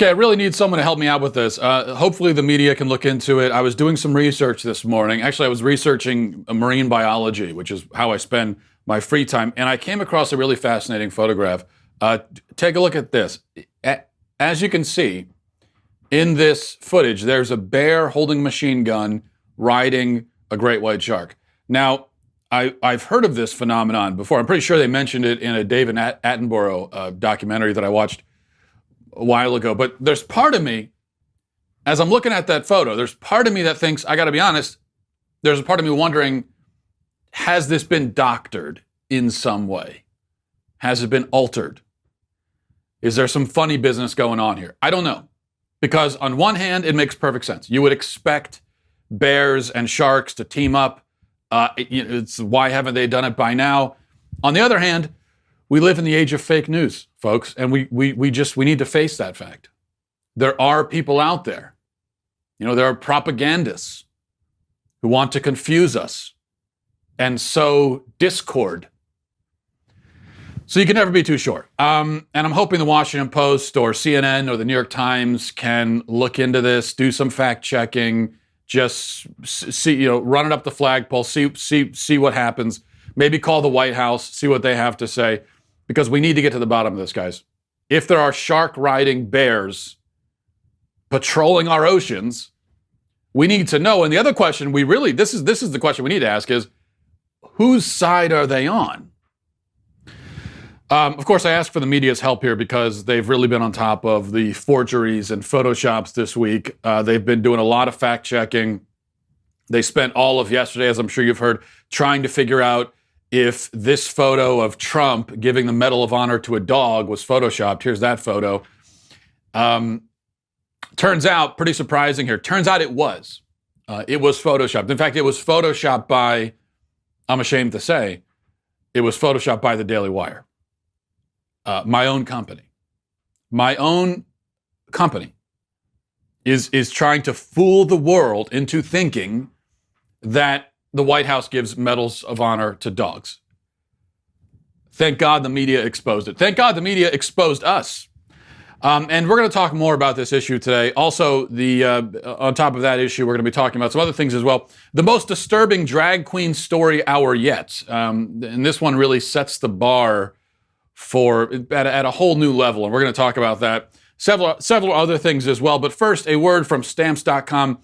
Okay, I really need someone to help me out with this. Hopefully the media can look into it. I was doing some research this morning. Actually, I was researching marine biology, which is how I spend my free time. And I came across a really fascinating photograph. Take a look at this. As you can see, in this footage, there's a bear holding a machine gun riding a great white shark. Now, I've heard of this phenomenon before. I'm pretty sure they mentioned it in a David Attenborough documentary that I watched a while ago. But there's part of me, as I'm looking at that photo, there's part of me that thinks, I got to be honest, there's a part of me wondering, has this been doctored in some way? Has it been altered? Is there some funny business going on here? I don't know. Because on one hand, it makes perfect sense. You would expect bears and sharks to team up. It's why haven't they done it by now? On the other hand, we live in the age of fake news, folks, and we need to face that fact. There are people out there. There are propagandists who want to confuse us and sow discord. So you can never be too sure. And I'm hoping the Washington Post or CNN or the New York Times can look into this, do some fact checking, just see, run it up the flagpole, see what happens. Maybe call the White House, see what they have to say, because we need to get to the bottom of this, guys. If there are shark-riding bears patrolling our oceans, we need to know. And the other question this is the question we need to ask is, whose side are they on? Of course, I asked for the media's help here because they've really been on top of the forgeries and Photoshops this week. They've been doing a lot of fact-checking. They spent all of yesterday, as I'm sure you've heard, trying to figure out if this photo of Trump giving the Medal of Honor to a dog was Photoshopped. Here's that photo. Turns out, pretty surprising here, turns out it was. It was Photoshopped. In fact, it was Photoshopped by, I'm ashamed to say, it was Photoshopped by the Daily Wire. My own company. My own company is trying to fool the world into thinking that the White House gives medals of honor to dogs. Thank God the media exposed it. Thank God the media exposed us. And we're going to talk more about this issue today. Also, on top of that issue, we're going to be talking about some other things as well. The most disturbing drag queen story hour yet. And this one really sets the bar at a whole new level. And we're going to talk about that. Several other things as well. But first, a word from Stamps.com.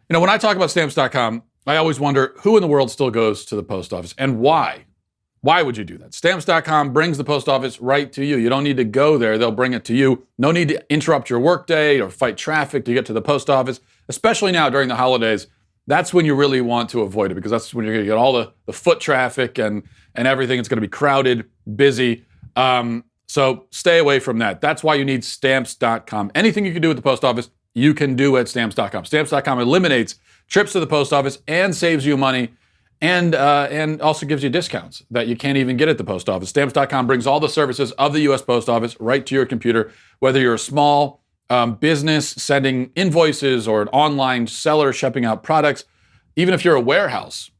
When I talk about Stamps.com, I always wonder who in the world still goes to the post office and why. Why would you do that? Stamps.com brings the post office right to you. You don't need to go there. They'll bring it to you. No need to interrupt your workday or fight traffic to get to the post office, especially now during the holidays. That's when you really want to avoid it because that's when you're going to get all the foot traffic and everything. It's going to be crowded, busy. So stay away from that. That's why you need Stamps.com. Anything you can do at the post office, you can do at Stamps.com. Stamps.com eliminates trips to the post office and saves you money and also gives you discounts that you can't even get at the post office. Stamps.com brings all the services of the U.S. Post Office right to your computer, whether you're a small business sending invoices or an online seller shipping out products, even if you're a warehouse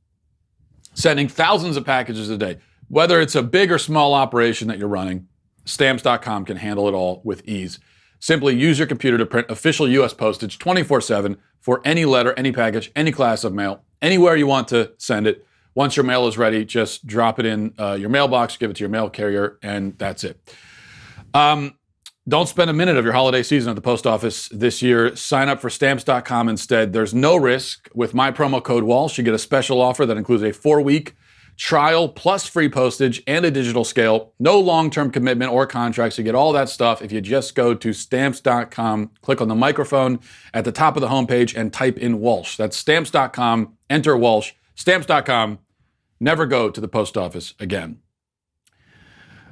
sending thousands of packages a day. Whether it's a big or small operation that you're running, Stamps.com can handle it all with ease. Simply use your computer to print official U.S. postage 24/7 for any letter, any package, any class of mail, anywhere you want to send it. Once your mail is ready, just drop it in your mailbox, give it to your mail carrier, and that's it. Don't spend a minute of your holiday season at the post office this year. Sign up for Stamps.com instead. There's no risk. With my promo code Walsh, you get a special offer that includes a 4-week trial plus free postage and a digital scale. No long-term commitment or contracts. You get all that stuff if you just go to Stamps.com, click on the microphone at the top of the homepage and type in Walsh. That's Stamps.com, enter Walsh. Stamps.com, never go to the post office again.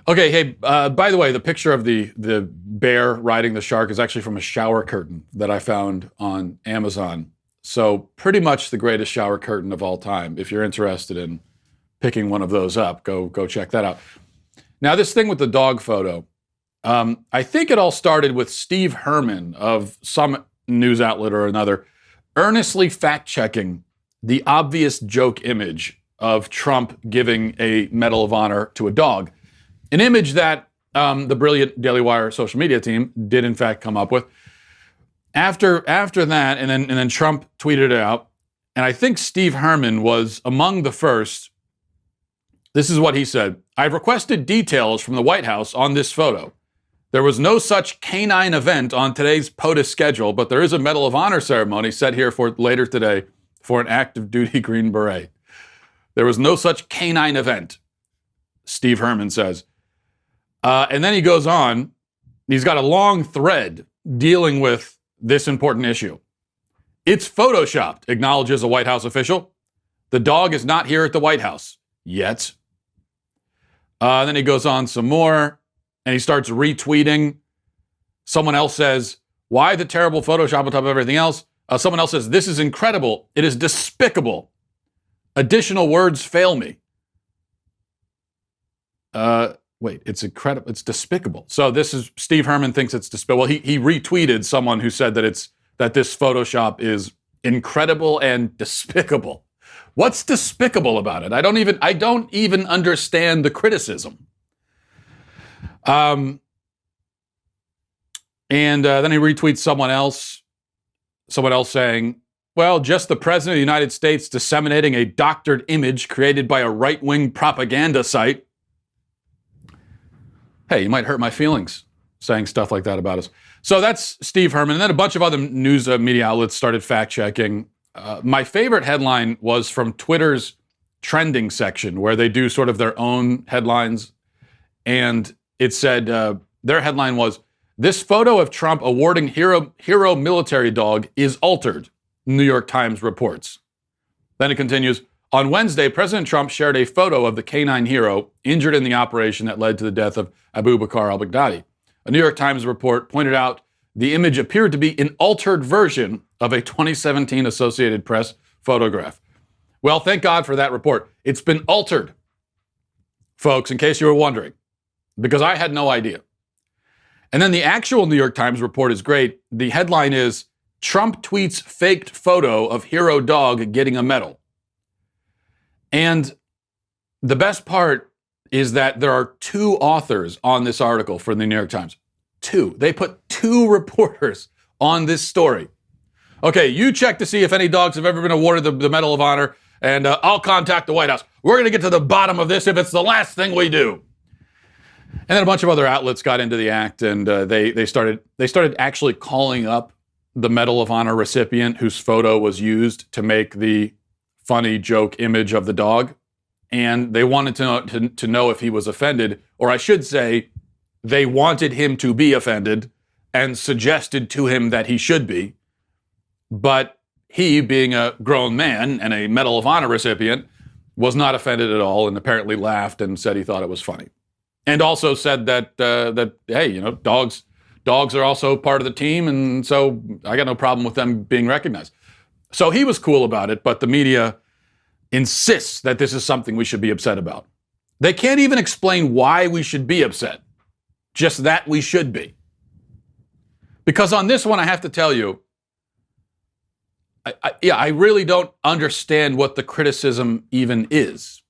Okay, hey, by the way, the picture of the bear riding the shark is actually from a shower curtain that I found on Amazon. So pretty much the greatest shower curtain of all time. If you're interested in picking one of those up, go check that out. Now, this thing with the dog photo, I think it all started with Steve Herman of some news outlet or another earnestly fact-checking the obvious joke image of Trump giving a Medal of Honor to a dog. An image that the brilliant Daily Wire social media team did in fact come up with. After that, and then Trump tweeted it out, and I think Steve Herman was among the first. This is what he said. I've requested details from the White House on this photo. There was no such canine event on today's POTUS schedule, but there is a Medal of Honor ceremony set here for later today for an active duty Green Beret. There was no such canine event, Steve Herman says. And then he goes on. He's got a long thread dealing with this important issue. It's photoshopped, acknowledges a White House official. The dog is not here at the White House yet. Then he goes on some more. And he starts retweeting. Someone else says, why the terrible Photoshop on top of everything else? Someone else says, this is incredible. It is despicable. Additional words fail me. Wait, it's incredible. It's despicable. So this is, Steve Herman thinks it's despicable. Well, he retweeted someone who said that this Photoshop is incredible and despicable. What's despicable about it? I don't even understand the criticism. And then he retweets someone else saying, well, just the president of the United States disseminating a doctored image created by a right-wing propaganda site. Hey, you might hurt my feelings saying stuff like that about us. So that's Steve Herman. And then a bunch of other news media outlets started fact-checking. My favorite headline was from Twitter's trending section, where they do sort of their own headlines. And it said, their headline was, this photo of Trump awarding hero military dog is altered, New York Times reports. Then it continues, on Wednesday, President Trump shared a photo of the canine hero injured in the operation that led to the death of Abu Bakr al-Baghdadi. A New York Times report pointed out the image appeared to be an altered version of a 2017 Associated Press photograph. Well, thank God for that report. It's been altered, folks, in case you were wondering, because I had no idea. And then the actual New York Times report is great. The headline is, Trump tweets faked photo of hero dog getting a medal. And the best part is that there are two authors on this article for the New York Times. Two. They put two reporters on this story. Okay, you check to see if any dogs have ever been awarded the Medal of Honor, and I'll contact the White House. We're going to get to the bottom of this if it's the last thing we do. And then a bunch of other outlets got into the act, and they started actually calling up the Medal of Honor recipient whose photo was used to make the funny joke image of the dog. And they wanted to know if he was offended, or I should say, they wanted him to be offended and suggested to him that he should be. But he, being a grown man and a Medal of Honor recipient, was not offended at all and apparently laughed and said he thought it was funny. And also said that hey, you know, dogs are also part of the team, and so I got no problem with them being recognized. So he was cool about it, but the media insists that this is something we should be upset about. They can't even explain why we should be upset, just that we should be. Because on this one, I have to tell you, I really don't understand what the criticism even is.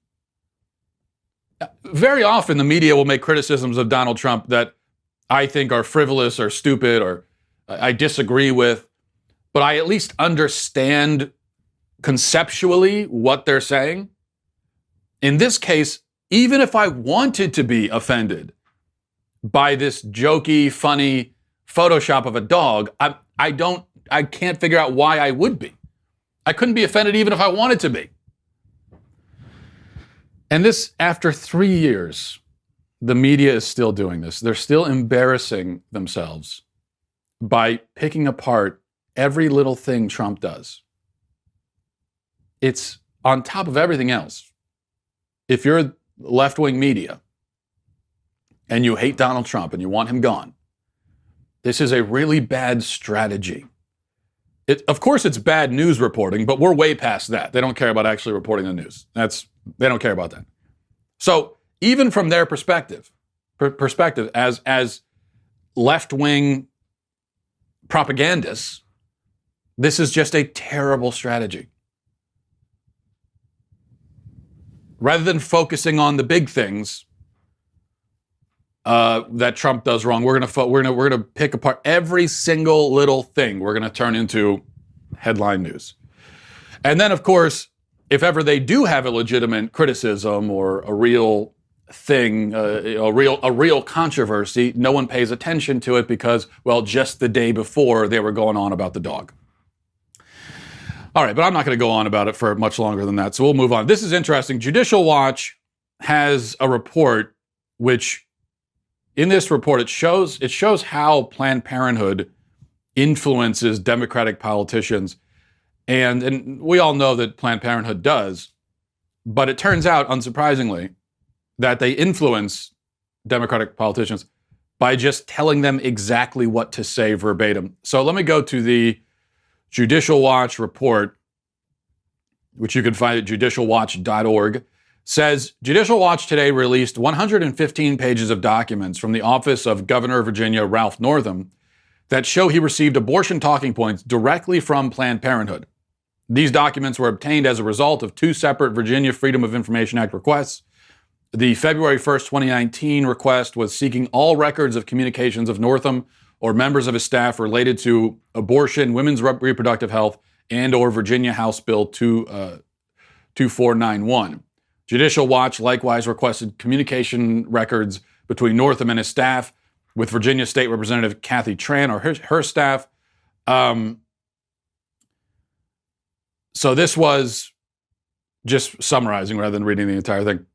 Very often the media will make criticisms of Donald Trump that I think are frivolous or stupid or I disagree with, but I at least understand conceptually what they're saying. In this case, even if I wanted to be offended by this jokey, funny Photoshop of a dog, I can't figure out why I would be. I couldn't be offended even if I wanted to be. And this, after 3 years, the media is still doing this. They're still embarrassing themselves by picking apart every little thing Trump does. It's on top of everything else. If you're left-wing media and you hate Donald Trump and you want him gone, this is a really bad strategy. Of course, it's bad news reporting, but we're way past that. They don't care about actually reporting the news. They don't care about that. So even from their perspective as left-wing propagandists, this is just a terrible strategy. Rather than focusing on the big things, that Trump does wrong. We're gonna pick apart every single little thing. We're gonna turn into headline news. And then, of course, if ever they do have a legitimate criticism or a real thing, a real controversy, no one pays attention to it because, well, just the day before they were going on about the dog. All right, but I'm not going to go on about it for much longer than that, so we'll move on. This is interesting. Judicial Watch has a report which, in this report, it shows how Planned Parenthood influences Democratic politicians. And we all know that Planned Parenthood does, but it turns out, unsurprisingly, that they influence Democratic politicians by just telling them exactly what to say verbatim. So let me go to the Judicial Watch report, which you can find at judicialwatch.org. Says, Judicial Watch today released 115 pages of documents from the office of Governor of Virginia, Ralph Northam, that show he received abortion talking points directly from Planned Parenthood. These documents were obtained as a result of two separate Virginia Freedom of Information Act requests. The February 1st, 2019 request was seeking all records of communications of Northam or members of his staff related to abortion, women's reproductive health, and or Virginia House Bill 2491. Judicial Watch likewise requested communication records between Northam and his staff with Virginia State Representative Kathy Tran or her staff. So this was, just summarizing rather than reading the entire thing,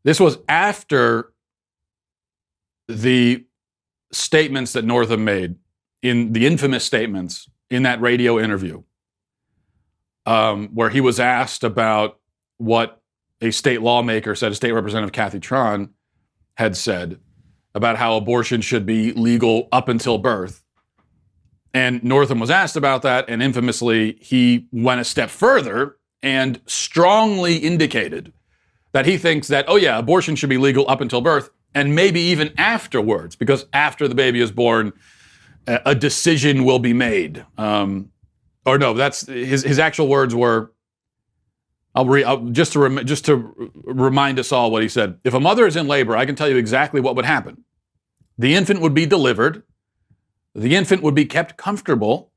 this was after the statements that Northam made, in the infamous statements in that radio interview, where he was asked about what a state lawmaker said, a state representative, Kathy Tran, had said about how abortion should be legal up until birth. And Northam was asked about that, and infamously, he went a step further and strongly indicated that he thinks that, oh yeah, abortion should be legal up until birth, and maybe even afterwards, because after the baby is born, a decision will be made. Or no, that's his actual words were, just to remind us all what he said. If a mother is in labor, I can tell you exactly what would happen. The infant would be delivered. The infant would be kept comfortable.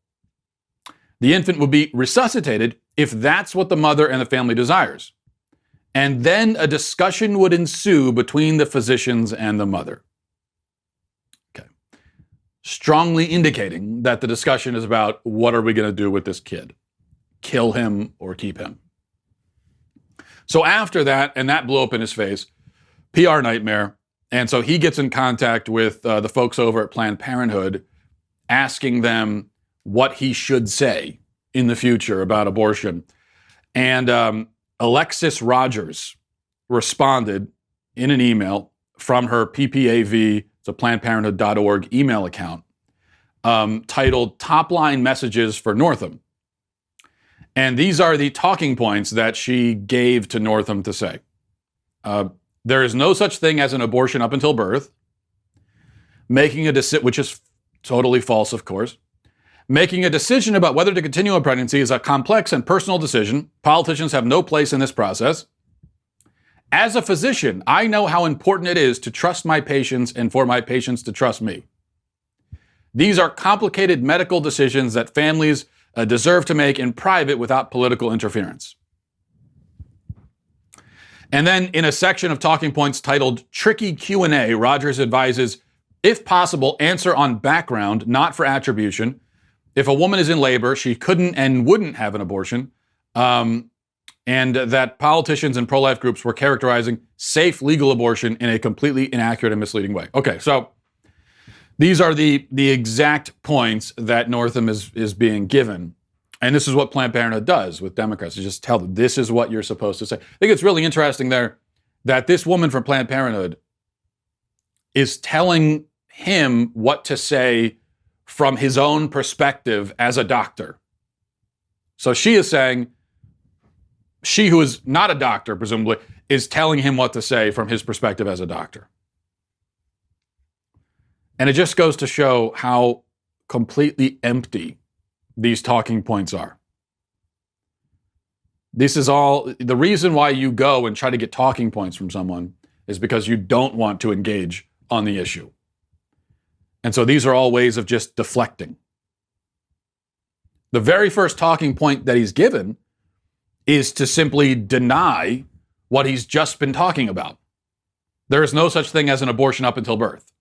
The infant would be resuscitated if that's what the mother and the family desires. And then a discussion would ensue between the physicians and the mother. Okay. Strongly indicating that the discussion is about what are we going to do with this kid? Kill him or keep him? So after that, and that blew up in his face, PR nightmare. And so he gets in contact with the folks over at Planned Parenthood, asking them what he should say in the future about abortion. And Alexis Rogers responded in an email from her PPAV, it's a PlannedParenthood.org email account, titled Top Line Messages for Northam. And these are the talking points that she gave to Northam to say. There is no such thing as an abortion up until birth. Making a decision, which is totally false, of course. Making a decision about whether to continue a pregnancy is a complex and personal decision. Politicians have no place in this process. As a physician, I know how important it is to trust my patients and for my patients to trust me. These are complicated medical decisions that families deserve to make in private without political interference. And then in a section of talking points titled Tricky Q&A, Rogers advises, if possible, answer on background, not for attribution. If a woman is in labor, she couldn't and wouldn't have an abortion. And that politicians and pro-life groups were characterizing safe legal abortion in a completely inaccurate and misleading way. Okay, so these are the exact points that Northam is being given. And this is what Planned Parenthood does with Democrats. You just tell them, this is what you're supposed to say. I think it's really interesting there that this woman from Planned Parenthood is telling him what to say from his own perspective as a doctor. So she is saying, she who is not a doctor, presumably, is telling him what to say from his perspective as a doctor. And it just goes to show how completely empty these talking points are. This is all, the reason why you go and try to get talking points from someone is because you don't want to engage on the issue. And so these are all ways of just deflecting. The very first talking point that he's given is to simply deny what he's just been talking about. There is no such thing as an abortion up until birth.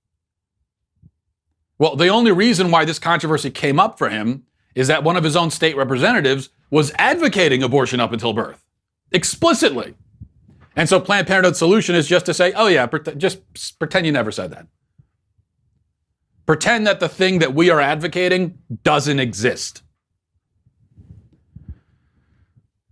Well, the only reason why this controversy came up for him is that one of his own state representatives was advocating abortion up until birth, explicitly. And so Planned Parenthood's solution is just to say, oh yeah, just pretend you never said that. Pretend that the thing that we are advocating doesn't exist.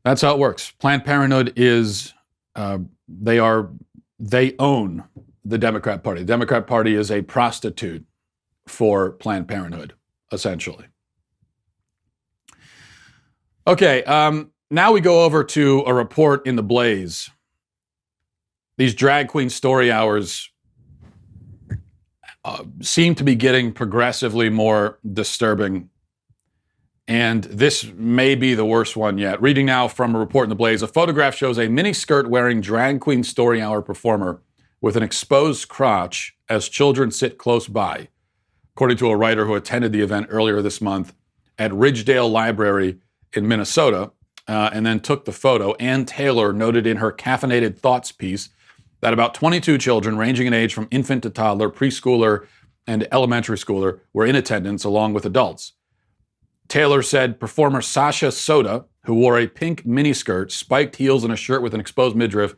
That's how it works. Planned Parenthood is, they own the Democrat Party. The Democrat Party is a prostitute for Planned Parenthood, essentially. Okay, now we go over to a report in the Blaze. These drag queen story hours seem to be getting progressively more disturbing. And this may be the worst one yet. Reading now from a report in the Blaze, a photograph shows a miniskirt wearing drag queen story hour performer with an exposed crotch as children sit close by, according to a writer who attended the event earlier this month at Ridgedale Library in Minnesota, and then took the photo. Ann Taylor noted in her Caffeinated Thoughts piece that about 22 children ranging in age from infant to toddler, preschooler, and elementary schooler were in attendance along with adults. Taylor said performer Sasha Soda, who wore a pink miniskirt, spiked heels, and a shirt with an exposed midriff,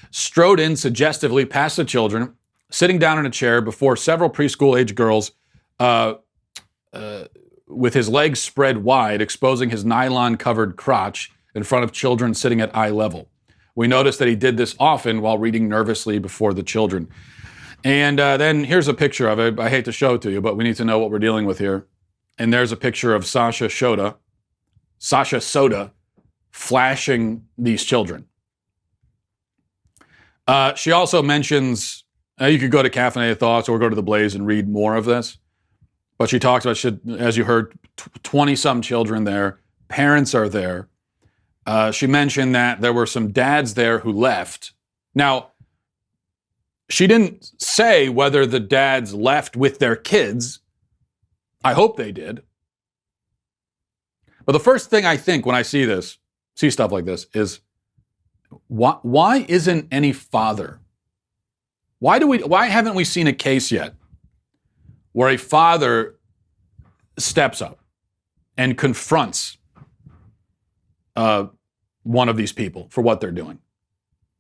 strode in suggestively past the children, sitting down in a chair before several preschool-age girls with his legs spread wide, exposing his nylon-covered crotch in front of children sitting at eye level. We noticed that he did this often while reading nervously before the children. And then here's a picture of it. I hate to show it to you, but we need to know what we're dealing with here. And there's a picture of Sasha Soda, flashing these children. She also mentions, you could go to Caffeinated Thoughts or go to the Blaze and read more of this. But she talks about, as you heard, 20-some children there. Parents are there. She mentioned that there were some dads there who left. Now, she didn't say whether the dads left with their kids. I hope they did. But the first thing I think when I see stuff like this, is why isn't any father? Why haven't we seen a case yet where a father steps up and confronts one of these people for what they're doing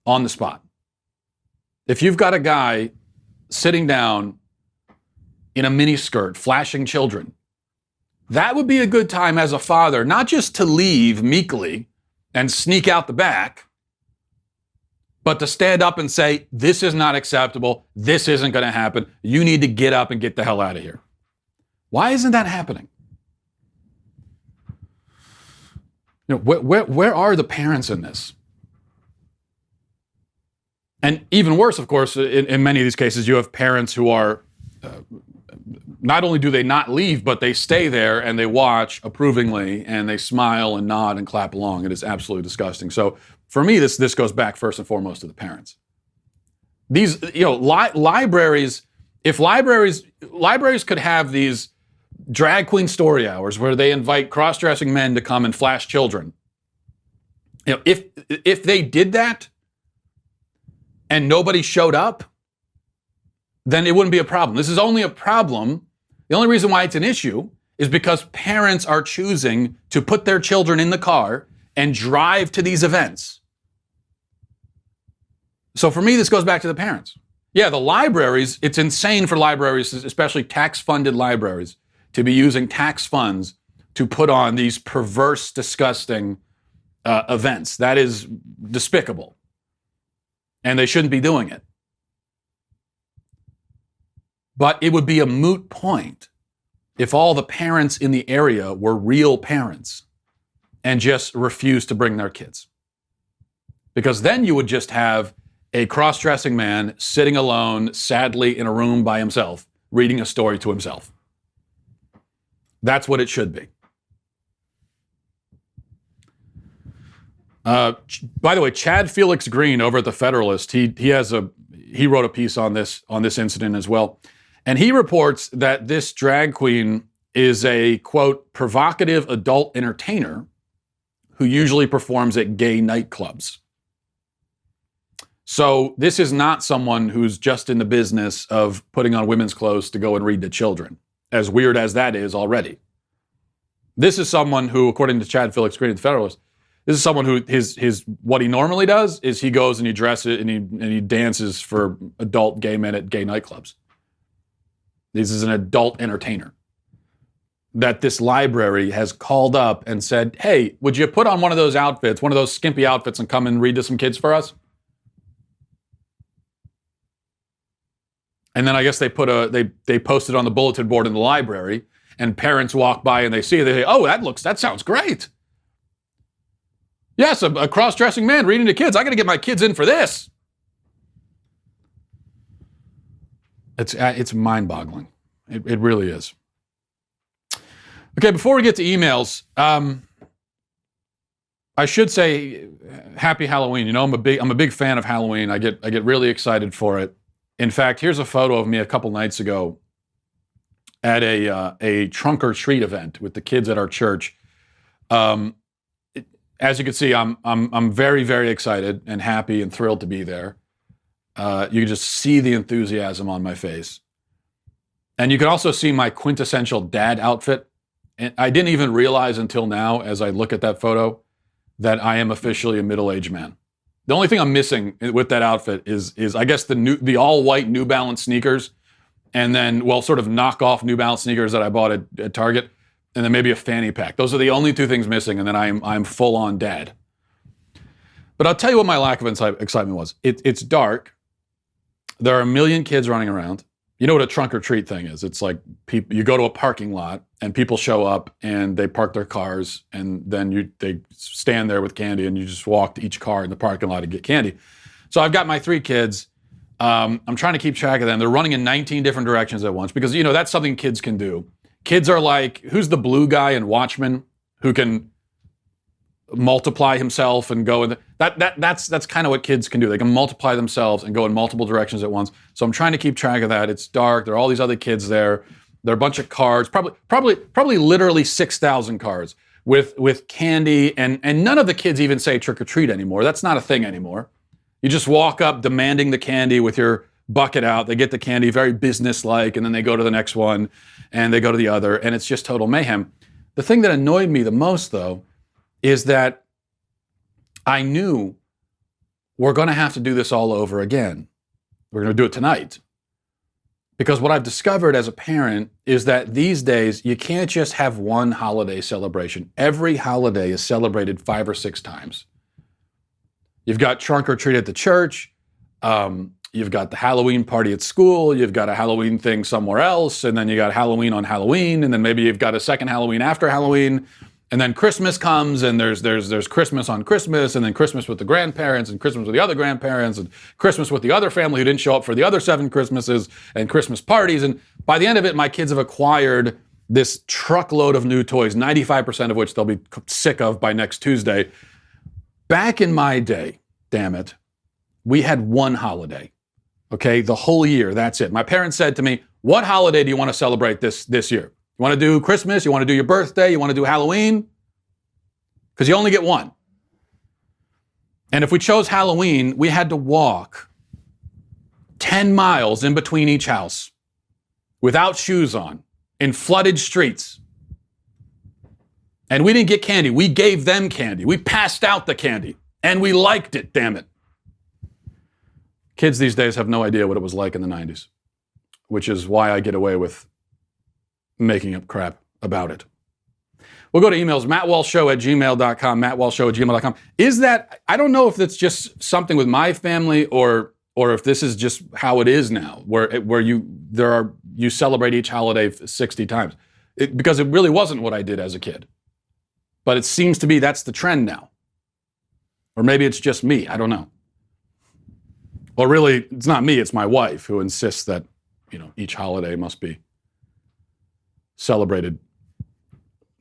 on the spot? If you've got a guy sitting down in a miniskirt, flashing children, that would be a good time as a father, not just to leave meekly and sneak out the back, but to stand up and say, this is not acceptable, this isn't going to happen, you need to get up and get the hell out of here. Why isn't that happening? You know, where are the parents in this? And even worse, of course, in many of these cases, you have parents who are, not only do they not leave, but they stay there and they watch approvingly and they smile and nod and clap along. It is absolutely disgusting. So for me, this goes back first and foremost to the parents. These, libraries, if libraries could have these drag queen story hours where they invite cross-dressing men to come and flash children, if they did that and nobody showed up, then it wouldn't be a problem. This is only a problem. The only reason why it's an issue is because parents are choosing to put their children in the car and drive to these events. So for me, this goes back to the parents. Yeah, the libraries, it's insane for libraries, especially tax-funded libraries, to be using tax funds to put on these perverse, disgusting events. That is despicable. And they shouldn't be doing it. But it would be a moot point if all the parents in the area were real parents and just refused to bring their kids. Because then you would just have a cross-dressing man sitting alone, sadly, in a room by himself, reading a story to himself. That's what it should be. By the way, Chad Felix Green over at The Federalist, he has he wrote a piece on this incident as well. And he reports that this drag queen is a, quote, provocative adult entertainer who usually performs at gay nightclubs. So this is not someone who's just in the business of putting on women's clothes to go and read to children, as weird as that is already. This is someone who, according to Chad Phillips, created the Federalist, this is someone who his what he normally does is he goes and he dresses and he dances for adult gay men at gay nightclubs. This is an adult entertainer that this library has called up and said, hey, would you put on one of those outfits, one of those skimpy outfits, and come and read to some kids for us? And then I guess they posted on the bulletin board in the library, and parents walk by and they see it, they say, oh, that sounds great. Yes, a cross-dressing man reading to kids. I got to get my kids in for this. It's mind-boggling. It really is. Okay, before we get to emails, I should say happy Halloween. You know, I'm a big fan of Halloween. I get really excited for it. In fact, here's a photo of me a couple nights ago at a trunk or treat event with the kids at our church. As you can see, I'm very, very excited and happy and thrilled to be there. You can just see the enthusiasm on my face. And you can also see my quintessential dad outfit. And I didn't even realize until now, as I look at that photo, that I am officially a middle-aged man. The only thing I'm missing with that outfit is I guess the all-white New Balance sneakers, and then, well, sort of knockoff New Balance sneakers that I bought at Target, and then maybe a fanny pack. Those are the only two things missing, and then I'm full-on dad. But I'll tell you what my lack of excitement was. It's dark. There are a million kids running around. You know what a trunk or treat thing is? It's like you go to a parking lot and people show up and they park their cars, and then they stand there with candy, and you just walk to each car in the parking lot and get candy. So I've got my 3 kids. I'm trying to keep track of them. They're running in 19 different directions at once because, you know, that's something kids can do. Kids are like, who's the blue guy in Watchmen who can multiply himself and go in that's kind of what kids can do. They can multiply themselves and go in multiple directions at once. So I'm trying to keep track of that. It's dark. There are all these other kids there. There are a bunch of cards, probably literally 6,000 cards with candy, and none of the kids even say trick or treat anymore. That's not a thing anymore. You just walk up demanding the candy with your bucket out. They get the candy, very businesslike, and then they go to the next one and they go to the other, and it's just total mayhem. The thing that annoyed me the most, though, is that I knew we're going to have to do this all over again. We're going to do it tonight. Because what I've discovered as a parent is that these days, you can't just have one holiday celebration. Every holiday is celebrated 5 or 6 times. You've got trunk or treat at the church. You've got the Halloween party at school. You've got a Halloween thing somewhere else. And then you got Halloween on Halloween. And then maybe you've got a second Halloween after Halloween. And then Christmas comes, and there's Christmas on Christmas, and then Christmas with the grandparents, and Christmas with the other grandparents, and Christmas with the other family who didn't show up for the other 7 Christmases, and Christmas parties. And by the end of it, my kids have acquired this truckload of new toys, 95% of which they'll be sick of by next Tuesday. Back in my day, damn it, we had one holiday, okay? The whole year, that's it. My parents said to me, what holiday do you want to celebrate this year? You want to do Christmas? You want to do your birthday? You want to do Halloween? Because you only get one. And if we chose Halloween, we had to walk 10 miles in between each house without shoes on in flooded streets. And we didn't get candy. We gave them candy. We passed out the candy. And we liked it, damn it. Kids these days have no idea what it was like in the 90s, which is why I get away with making up crap about it. We'll go to emails, mattwalshshow@gmail.com, mattwalshshow@gmail.com. Is that, I don't know if that's just something with my family or if this is just how it is now, where you celebrate each holiday 60 times. Because it really wasn't what I did as a kid. But it seems to be that's the trend now. Or maybe it's just me, I don't know. Or really, it's not me, it's my wife who insists that, each holiday must be celebrated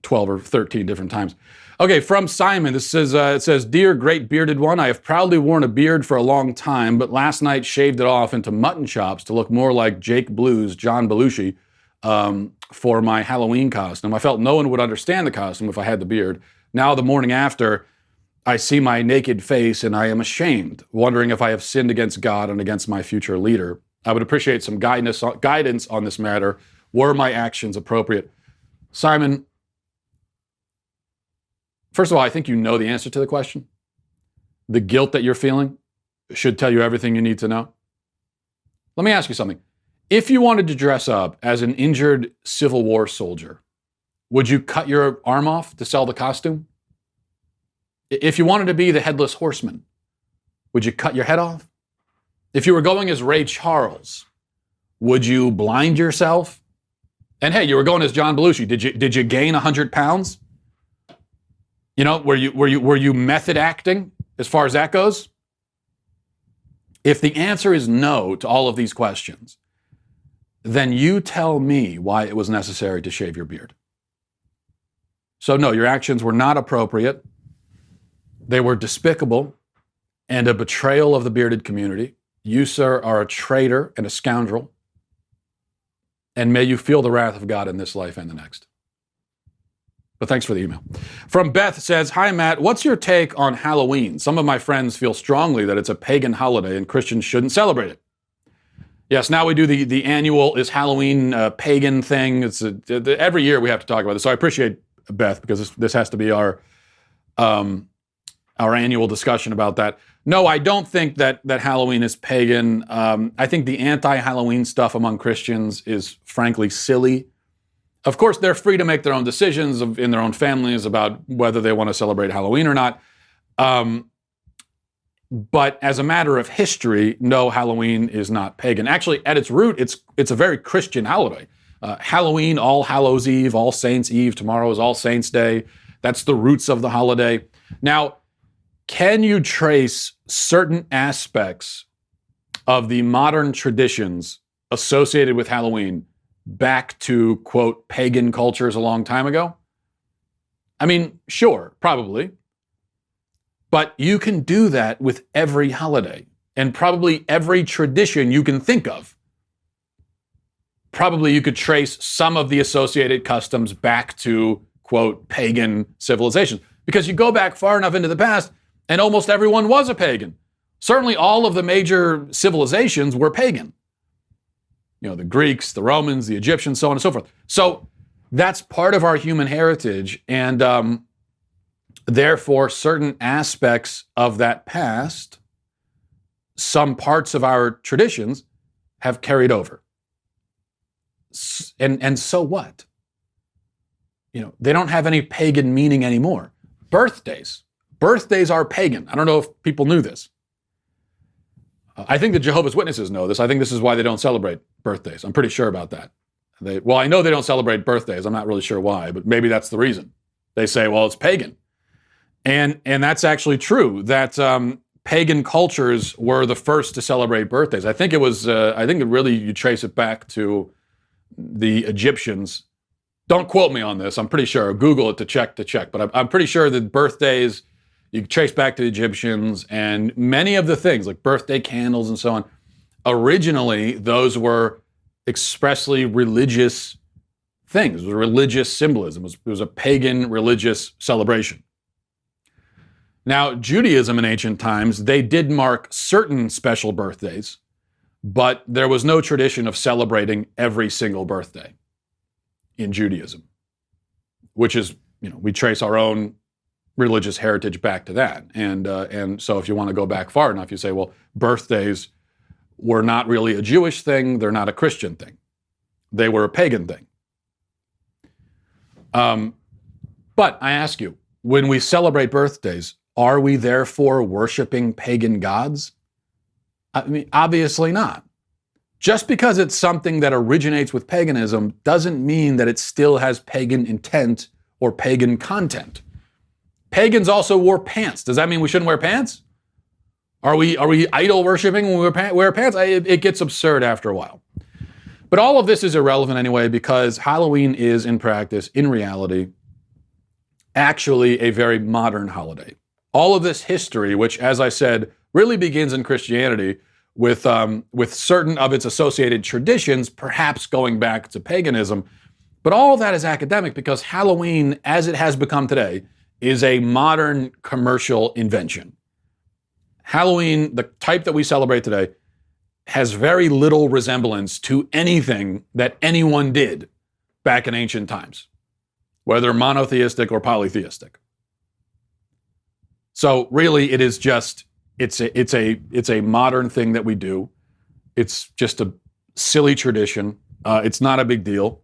12 or 13 different times. Okay, from Simon, this says, it says, Dear great bearded one, I have proudly worn a beard for a long time, but last night shaved it off into mutton chops to look more like Jake Blues, John Belushi, for my Halloween costume. I felt no one would understand the costume if I had the beard. Now the morning after, I see my naked face and I am ashamed, wondering if I have sinned against God and against my future leader. I would appreciate some guidance on this matter. Were my actions appropriate? Simon, first of all, I think you know the answer to the question. The guilt that you're feeling should tell you everything you need to know. Let me ask you something. If you wanted to dress up as an injured Civil War soldier, would you cut your arm off to sell the costume? If you wanted to be the headless horseman, would you cut your head off? If you were going as Ray Charles, would you blind yourself? And hey, you were going as John Belushi. Did you gain 100 pounds? You know, were you method acting as far as that goes? If the answer is no to all of these questions, then you tell me why it was necessary to shave your beard. So no, your actions were not appropriate. They were despicable and a betrayal of the bearded community. You, sir, are a traitor and a scoundrel. And may you feel the wrath of God in this life and the next. But thanks for the email. From Beth says, Hi, Matt. What's your take on Halloween? Some of my friends feel strongly that it's a pagan holiday and Christians shouldn't celebrate it. Yes, now we do the annual Is Halloween pagan thing. Every year we have to talk about this. So I appreciate Beth because this has to be our annual discussion about that. No, I don't think that Halloween is pagan. I think the anti-Halloween stuff among Christians is frankly silly. Of course, they're free to make their own decisions in their own families about whether they want to celebrate Halloween or not. But as a matter of history, no, Halloween is not pagan. Actually, at its root, it's a very Christian holiday. Halloween, All Hallows Eve, All Saints Eve. Tomorrow is All Saints Day. That's the roots of the holiday. Now, can you trace certain aspects of the modern traditions associated with Halloween back to, quote, pagan cultures a long time ago? I mean, sure, probably. But you can do that with every holiday and probably every tradition you can think of. Probably you could trace some of the associated customs back to, quote, pagan civilizations. Because you go back far enough into the past, and almost everyone was a pagan. Certainly all of the major civilizations were pagan. You know, the Greeks, the Romans, the Egyptians, so on and so forth. So that's part of our human heritage, and therefore certain aspects of that past, some parts of our traditions have carried over. And so what? You know, they don't have any pagan meaning anymore. Birthdays are pagan. I don't know if people knew this. I think the Jehovah's Witnesses know this. I think this is why they don't celebrate birthdays. I'm pretty sure about that. Well, I know they don't celebrate birthdays. I'm not really sure why, but maybe that's the reason. They say, well, it's pagan. And that's actually true, that pagan cultures were the first to celebrate birthdays. I think it was, you trace it back to the Egyptians. Don't quote me on this. I'm pretty sure. Google it to check. But I'm pretty sure that birthdays, you trace back to the Egyptians, and many of the things like birthday candles and so on, originally those were expressly religious things. It was religious symbolism. It was a pagan religious celebration. Now, Judaism in ancient times, they did mark certain special birthdays, but there was no tradition of celebrating every single birthday in Judaism, which is, we trace our own religious heritage back to that. And so if you want to go back far enough, you say, well, birthdays were not really a Jewish thing. They're not a Christian thing. They were a pagan thing. But I ask you, when we celebrate birthdays, are we therefore worshiping pagan gods? I mean, obviously not. Just because it's something that originates with paganism doesn't mean that it still has pagan intent or pagan content. Pagans also wore pants. Does that mean we shouldn't wear pants? Are we idol worshiping when we wear pants? It gets absurd after a while. But all of this is irrelevant anyway, because Halloween is in practice, in reality, actually a very modern holiday. All of this history, which, as I said, really begins in Christianity with certain of its associated traditions, perhaps going back to paganism. But all of that is academic because Halloween, as it has become today, is a modern commercial invention. Halloween, the type that we celebrate today, has very little resemblance to anything that anyone did back in ancient times, whether monotheistic or polytheistic. So really, it is just it's a modern thing that we do. It's just a silly tradition. It's not a big deal.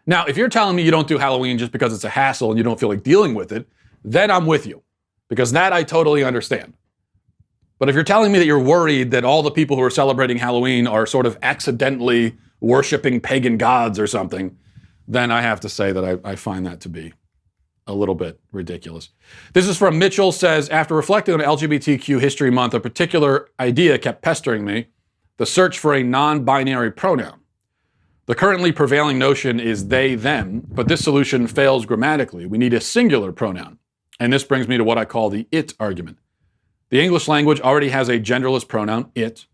Now, if you're telling me you don't do Halloween just because it's a hassle and you don't feel like dealing with it, then I'm with you, because that I totally understand. But if you're telling me that you're worried that all the people who are celebrating Halloween are sort of accidentally worshiping pagan gods or something, then I have to say that I find that to be a little bit ridiculous. This is from Mitchell, says, after reflecting on LGBTQ History Month, a particular idea kept pestering me: the search for a non-binary pronoun. The currently prevailing notion is they, them, but this solution fails grammatically. We need a singular pronoun. And this brings me to what I call the it argument. The English language already has a genderless pronoun, it,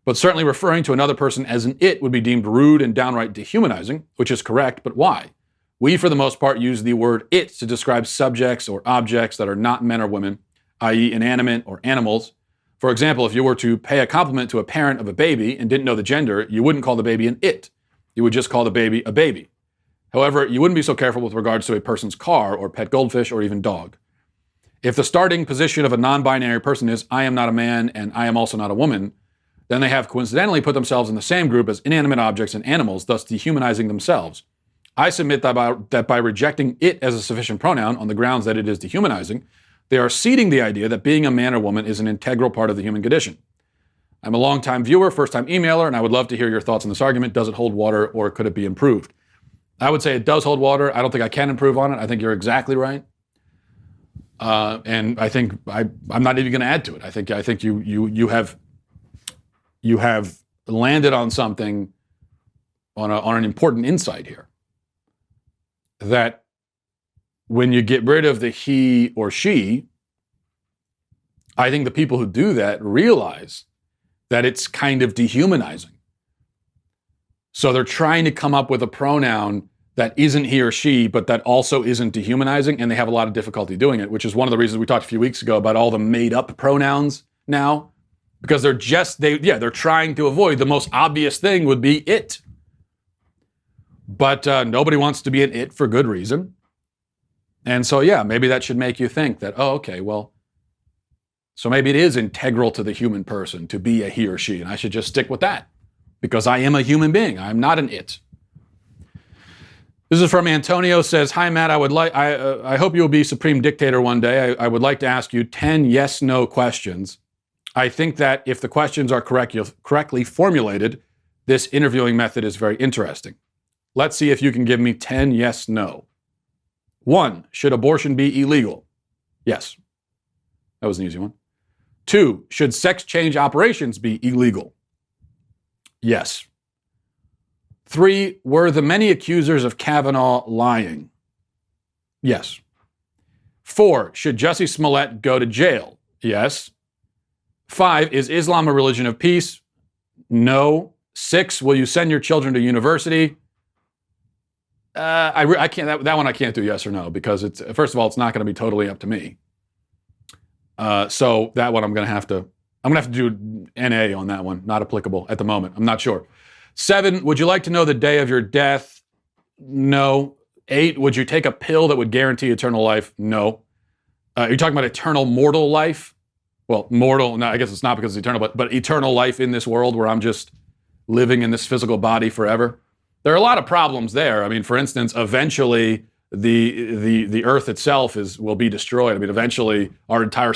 but certainly referring to another person as an it would be deemed rude and downright dehumanizing, which is correct, but why? We, for the most part, use the word it to describe subjects or objects that are not men or women, i.e. inanimate or animals. For example, if you were to pay a compliment to a parent of a baby and didn't know the gender, you wouldn't call the baby an it. You would just call the baby a baby. However, you wouldn't be so careful with regards to a person's car or pet goldfish or even dog. If the starting position of a non-binary person is I am not a man and I am also not a woman, then they have coincidentally put themselves in the same group as inanimate objects and animals, thus dehumanizing themselves. I submit that by rejecting it as a sufficient pronoun on the grounds that it is dehumanizing, they are ceding the idea that being a man or woman is an integral part of the human condition. I'm a longtime viewer, first-time emailer, and I would love to hear your thoughts on this argument. Does it hold water, or could it be improved? I would say it does hold water. I don't think I can improve on it. I think you're exactly right. And I think I'm not even going to add to it. I think you have landed on something, on an important insight here. That when you get rid of the he or she, I think the people who do that realize that it's kind of dehumanizing. So they're trying to come up with a pronoun that isn't he or she, but that also isn't dehumanizing, and they have a lot of difficulty doing it, which is one of the reasons we talked a few weeks ago about all the made-up pronouns now, because they're trying to avoid the most obvious thing would be it. But nobody wants to be an it for good reason. And so, yeah, maybe that should make you think that, oh, okay, well, so maybe it is integral to the human person to be a he or she, and I should just stick with that because I am a human being. I'm not an it. This is from Antonio, says, hi, Matt, I hope you'll be supreme dictator one day. I would like to ask you 10 yes-no questions. I think that if the questions are correctly formulated, this interviewing method is very interesting. Let's see if you can give me 10 yes-no. 1, should abortion be illegal? Yes. That was an easy one. 2, should sex change operations be illegal? Yes. 3, were the many accusers of Kavanaugh lying? Yes. 4, should Jussie Smollett go to jail? Yes. 5, is Islam a religion of peace? No. 6, will you send your children to university? I can't. That one I can't do yes or no, because it's, first of all, it's not going to be totally up to me. So that one I'm going to have to do NA on that one. Not applicable at the moment. I'm not sure. 7, would you like to know the day of your death? No. 8, would you take a pill that would guarantee eternal life? No. You're talking about eternal mortal life? Well, mortal, no, I guess it's not because it's eternal, but eternal life in this world where I'm just living in this physical body forever. There are a lot of problems there. I mean, for instance, eventually the Earth itself will be destroyed. I mean, eventually our entire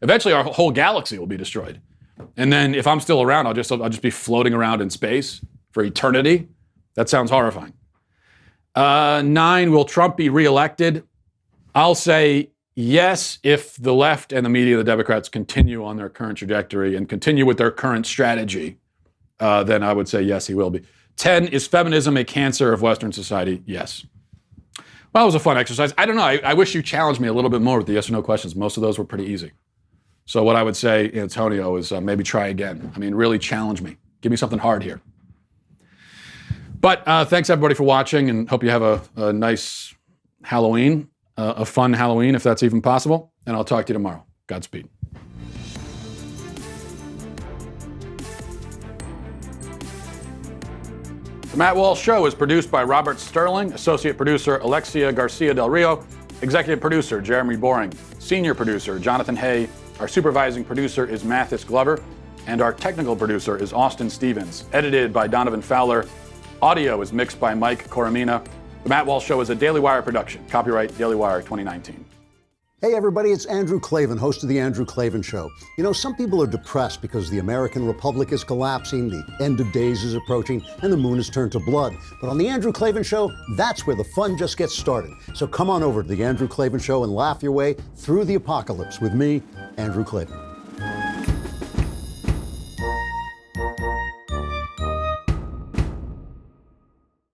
eventually our whole galaxy will be destroyed. And then if I'm still around, I'll just be floating around in space for eternity. That sounds horrifying. 9, will Trump be reelected? I'll say yes if the left and the media, the Democrats, continue on their current trajectory and continue with their current strategy. Then I would say yes, he will be. 10, is feminism a cancer of Western society? Yes. Well, it was a fun exercise. I don't know. I wish you challenged me a little bit more with the yes or no questions. Most of those were pretty easy. So what I would say, Antonio, is maybe try again. I mean, really challenge me. Give me something hard here. But thanks, everybody, for watching, and hope you have a nice Halloween, a fun Halloween, if that's even possible. And I'll talk to you tomorrow. Godspeed. The Matt Walsh Show is produced by Robert Sterling, associate producer Alexia Garcia Del Rio, executive producer Jeremy Boring, senior producer Jonathan Hay, our supervising producer is Mathis Glover, and our technical producer is Austin Stevens, edited by Donovan Fowler. Audio is mixed by Mike Coromina. The Matt Walsh Show is a Daily Wire production. Copyright Daily Wire 2019. Hey everybody, it's Andrew Klavan, host of The Andrew Klavan Show. You know, some people are depressed because the American Republic is collapsing, the end of days is approaching, and the moon has turned to blood. But on The Andrew Klavan Show, that's where the fun just gets started. So come on over to The Andrew Klavan Show and laugh your way through the apocalypse with me, Andrew Klavan.